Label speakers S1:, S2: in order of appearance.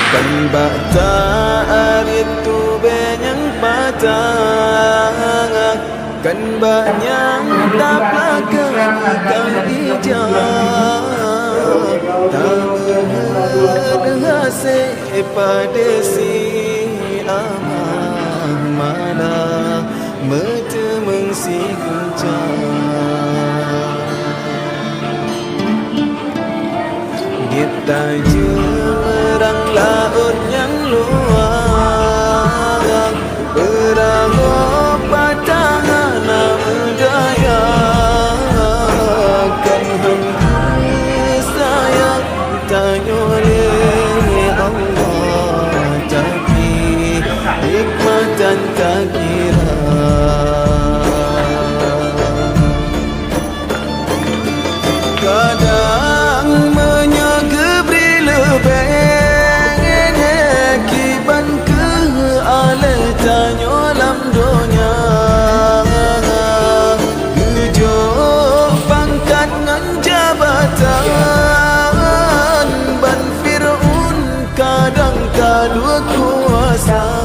S1: Kan baca itu benyang patah, kan banyak taplakan ijah, tak berhasil pada si amah mana metemeng si kuncang. Kita jurang laut yang luas, perahu patahan budaya, kan hamba sayang tanya oleh Allah, tapi hikmat dan tak kira. Kadang menyegeri lebih kiban ke alih tanya lam dunia, tujuh pangkat ngan jabatan ban Fir'aun kadang kadua kuasa.